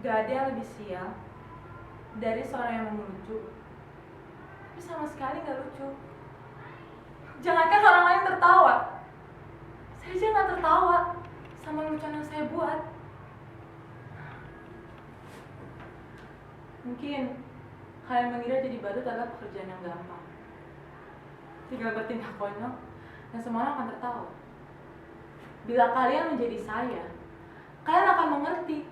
Gak ada yang lebih sial dari seorang yang melucu, tapi sama sekali gak lucu. Jangankan orang lain tertawa, saya aja gak tertawa sama lucuan yang saya buat. Mungkin kalian mengira jadi badut adalah pekerjaan yang gampang. Tinggal bertindak konyol dan semua orang akan tertawa. Bila kalian menjadi saya, kalian akan mengerti.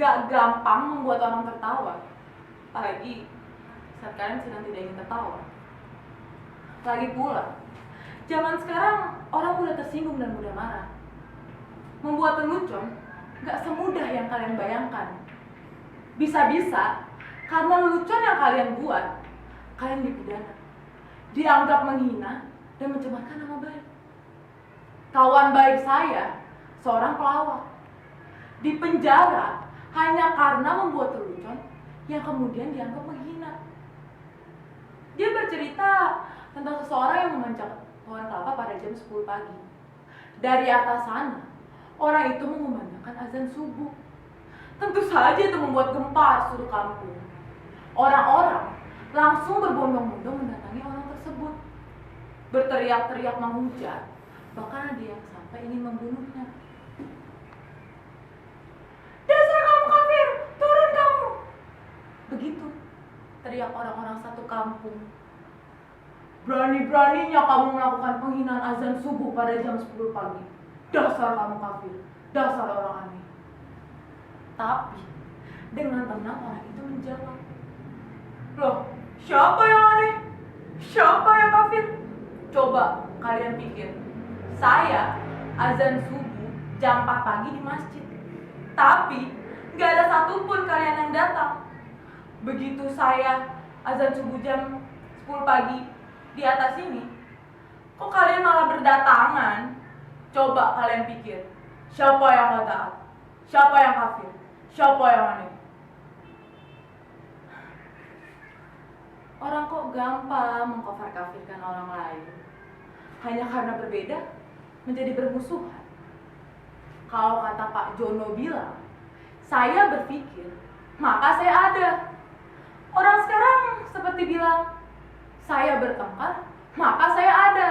Gak gampang membuat orang tertawa, apalagi saat kalian sedang tidak ingin tertawa. Lagi pula, zaman sekarang orang mudah tersinggung dan mudah marah. Membuat lelucon gak semudah yang kalian bayangkan. Bisa-bisa karena lelucon yang kalian buat, kalian dipidana, dianggap menghina dan mencemarkan nama baik. Kawan baik saya, seorang pelawak, dipenjara hanya karena membuat lelucon yang kemudian dianggap menghina. Dia bercerita tentang seseorang yang memanjat pohon kelapa pada jam 10 pagi. Dari atas sana, orang itu mengumandangkan azan subuh. Tentu saja itu membuat gempar seluruh kampung. Orang-orang langsung berbondong-bondong mendatangi orang tersebut, berteriak-teriak menghujat, bahkan ada yang sampai ingin membunuhnya. Dasar kamu kafir, turun kamu! Begitu teriak orang-orang satu kampung. Berani-beraninya kamu melakukan penghinaan azan subuh pada jam 10 pagi. Dasar kamu kafir, dasar orang aneh. Tapi dengan tenang orang itu menjawab, loh, siapa yang aneh? Siapa yang kafir? Coba kalian pikir, saya azan subuh jam 4 pagi di masjid, tapi gak ada satupun kalian yang datang. Begitu saya azan subuh jam 10 pagi di atas ini, kok kalian malah berdatangan? Coba kalian pikir, siapa yang gak taat? Siapa yang kafir? Siapa yang aneh? Orang kok gampang mengkafir-kafirkan orang lain hanya karena berbeda menjadi bermusuhan. Kalau kata Pak Jono bilang, saya berpikir, maka saya ada. Orang sekarang seperti bilang, saya bertengkar, maka saya ada.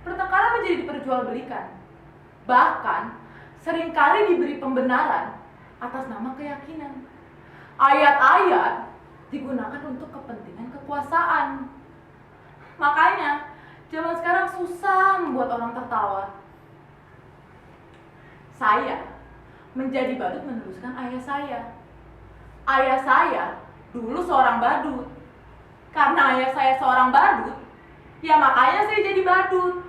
Pertengkaran menjadi diperjualbelikan. Bahkan seringkali diberi pembenaran atas nama keyakinan. Ayat-ayat digunakan untuk kepentingan kekuasaan. Makanya zaman sekarang susah membuat orang tertawa. Saya menjadi badut meneruskan ayah saya. Ayah saya dulu seorang badut. Karena ayah saya seorang badut, ya makanya saya jadi badut.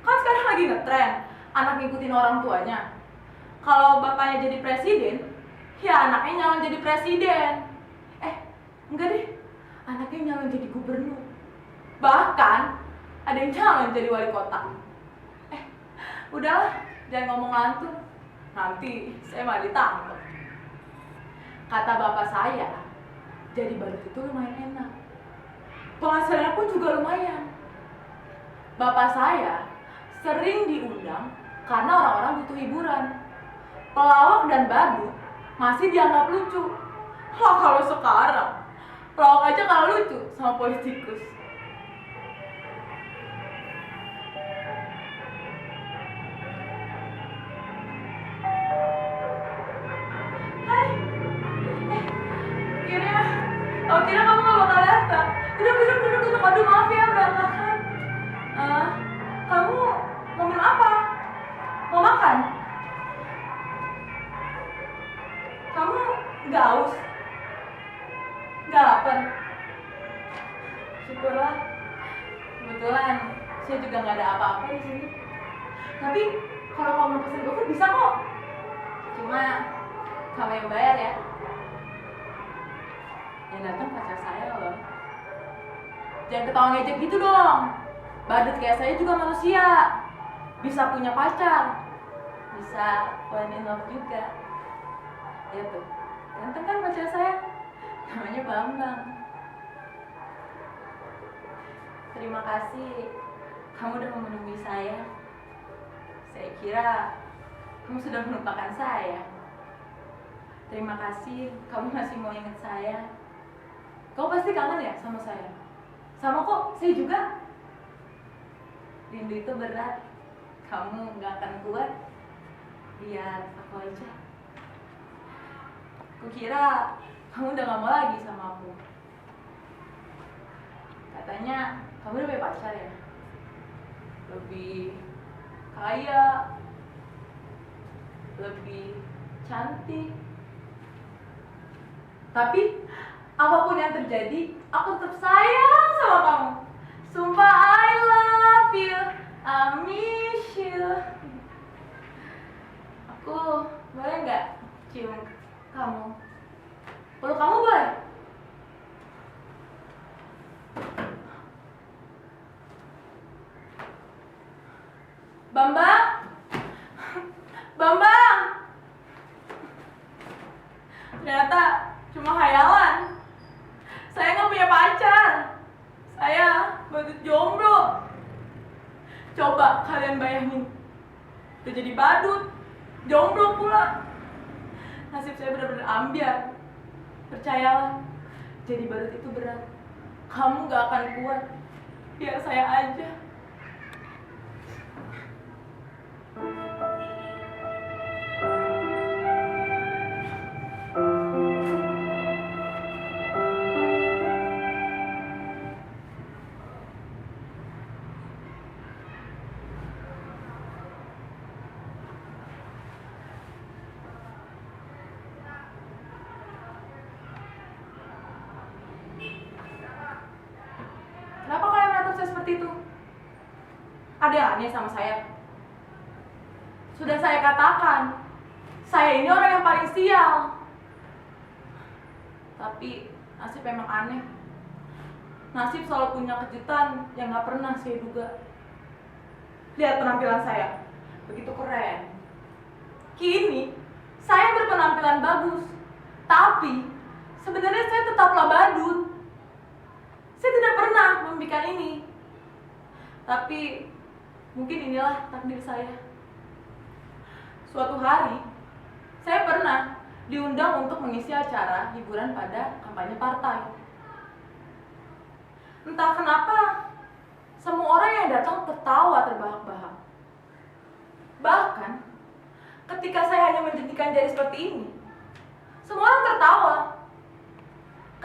Kan sekarang lagi ngetren anak ngikutin orang tuanya. Kalau bapaknya jadi presiden, ya anaknya nyalon jadi presiden. Enggak deh, anaknya nyalon jadi gubernur. Bahkan ada yang nyalon jadi wali kota. Udahlah, jangan ngomong ngantuk. Nanti saya malah ditangkap. Kata bapak saya, jadi badut itu lumayan enak. Penghasilannya pun juga lumayan. Bapak saya sering diundang karena orang-orang butuh hiburan. Pelawak dan badut masih dianggap lucu. Kalau sekarang, pelawak aja kalau lucu sama politikus. Hai, kira kamu gak bakal datang. Duduk. Aduh maaf ya berantakan. Kamu mau minum apa? Mau makan? Kamu nggak haus? Nggak lapar? Syukurlah. Kebetulan saya juga nggak ada apa-apa di sini. Tapi kalau kamu mau pesen GoFood bisa kok. Cuma kamu yang bayar ya. Yang datang pacar saya loh. Jangan ketawa ngejek gitu dong. Badut kayak saya juga manusia. Bisa punya pacar. Bisa fall in love juga. Ya tuh, ganteng kan pacar saya? Namanya Bambang. Terima kasih kamu udah memenuhi saya. Saya kira kamu sudah melupakan saya. Terima kasih, kamu masih mau ingat saya. Kamu pasti kangen ya sama saya? Sama kok, saya juga. Rindu itu berat, kamu gak akan kuat. Biar aku aja. Kukira kamu udah gak mau lagi sama aku. Katanya kamu udah punya pacar ya? Lebih kaya, lebih cantik. Tapi apapun yang terjadi, aku tetap sayang sama kamu. Sumpah I love you, I miss you. Aku boleh nggak cium kamu? Peluk kamu boleh? Bambang, Bambang. Ternyata cuma khayalan. Saya nggak punya pacar. Saya badut jomblo. Coba kalian bayangin, udah jadi badut, jomblo pula. Nasib saya benar-benar ambiar. Percayalah, jadi badut itu berat. Kamu gak akan kuat. Biar saya aja. Kenapa kalian menatap saya seperti itu? Ada yang aneh sama saya? Sudah saya katakan, saya ini orang yang paling sial. Tapi nasib memang aneh. Nasib selalu punya kejutan yang gak pernah saya duga. Lihat penampilan saya, begitu keren. Kini, saya berpenampilan bagus. Tapi, sebenarnya saya tetaplah badut. Saya tidak pernah membikin ini. Tapi, mungkin inilah takdir saya. Suatu hari, saya pernah diundang untuk mengisi acara hiburan pada kampanye partai. Entah kenapa, semua orang yang datang tertawa terbahak-bahak. Bahkan, ketika saya hanya menjentikan jari seperti ini, semua orang tertawa.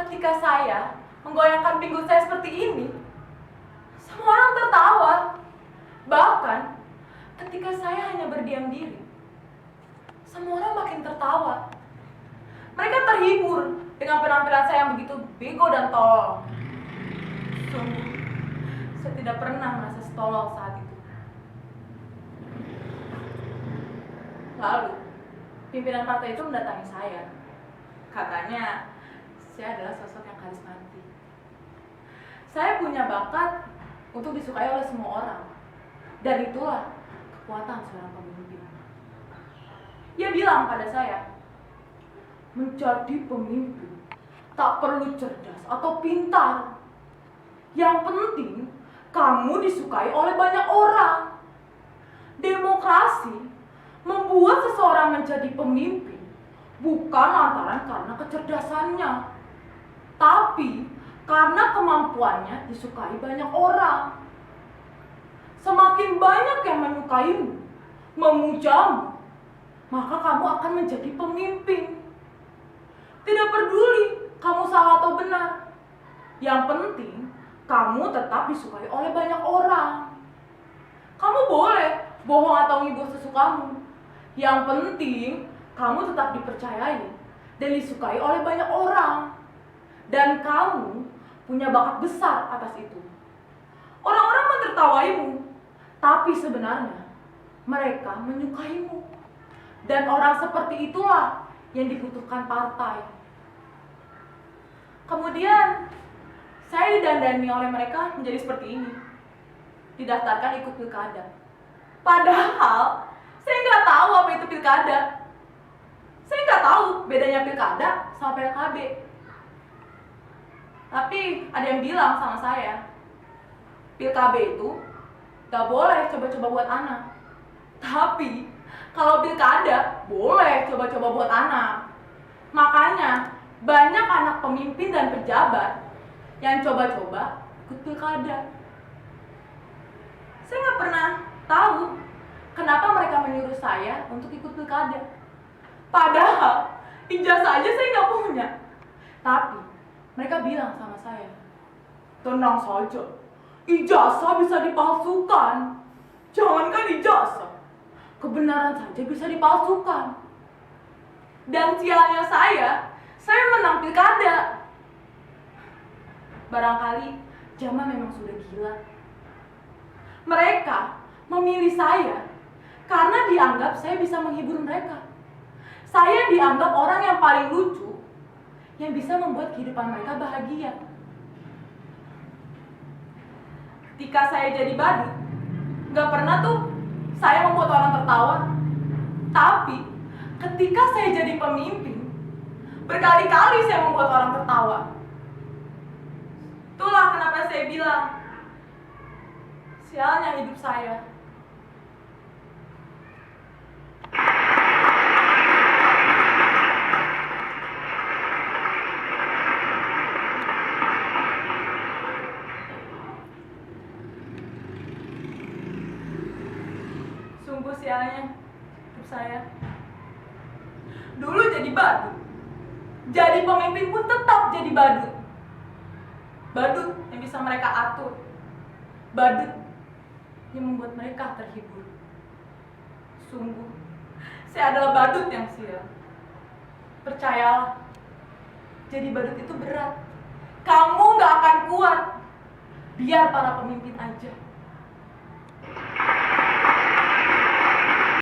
Ketika saya menggoyangkan pinggul saya seperti ini, semua orang tertawa. Bahkan, ketika saya hanya berdiam diri, semua orang makin tertawa. Mereka terhibur dengan penampilan saya yang begitu bego dan tolol. Sungguh, saya tidak pernah merasa setolol saat itu. Lalu, pimpinan partai itu mendatangi saya. Katanya, saya adalah sosok yang karismatik. Saya punya bakat untuk disukai oleh semua orang. Dan itulah kekuatan seorang pemimpin. Dia bilang pada saya, menjadi pemimpin tak perlu cerdas atau pintar. Yang penting, kamu disukai oleh banyak orang. Demokrasi membuat seseorang menjadi pemimpin bukan lantaran karena kecerdasannya, tapi karena kemampuannya disukai banyak orang. Semakin banyak yang menyukaimu, memujamu, maka kamu akan menjadi pemimpin. Tidak peduli kamu salah atau benar. Yang penting, kamu tetap disukai oleh banyak orang. Kamu boleh bohong atau ngibur sesukamu. Yang penting, kamu tetap dipercayai dan disukai oleh banyak orang. Dan kamu punya bakat besar atas itu. Orang-orang menertawaimu, tapi sebenarnya mereka menyukaimu. Dan orang seperti itulah yang dibutuhkan partai. Kemudian, saya didandani oleh mereka menjadi seperti ini. Didaftarkan ikut pilkada. Padahal, saya nggak tahu apa itu pilkada. Saya nggak tahu bedanya pilkada sama PLKB. Tapi, ada yang bilang sama saya, PLKB itu nggak boleh coba-coba buat anak. Tapi, kalau pilkada, boleh coba-coba buat anak. Makanya banyak anak pemimpin dan pejabat yang coba-coba ikut pilkada. Saya nggak pernah tahu kenapa mereka menyuruh saya untuk ikut pilkada. Padahal ijazah aja saya nggak punya. Tapi mereka bilang sama saya, tenang saja, ijazah bisa dipalsukan. Jangankan ijazah, kebenaran saja bisa dipalsukan. Dan sialnya saya menang pilkada. Barangkali zaman memang sudah gila. Mereka memilih saya karena dianggap saya bisa menghibur mereka. Saya dianggap orang yang paling lucu, yang bisa membuat kehidupan mereka bahagia. Ketika saya jadi badut, gak pernah tuh saya membuat orang tertawa. Tapi ketika saya jadi pemimpin, berkali-kali saya membuat orang tertawa. Itulah kenapa saya bilang, sialnya hidup saya. Sungguh sialnya hidup saya. Dulu jadi badut, jadi pemimpin pun tetap jadi badut. Badut yang bisa mereka atur, badut yang membuat mereka terhibur. Sungguh, saya adalah badut yang sial. Percayalah, jadi badut itu berat. Kamu gak akan kuat. Biar para pemimpin aja.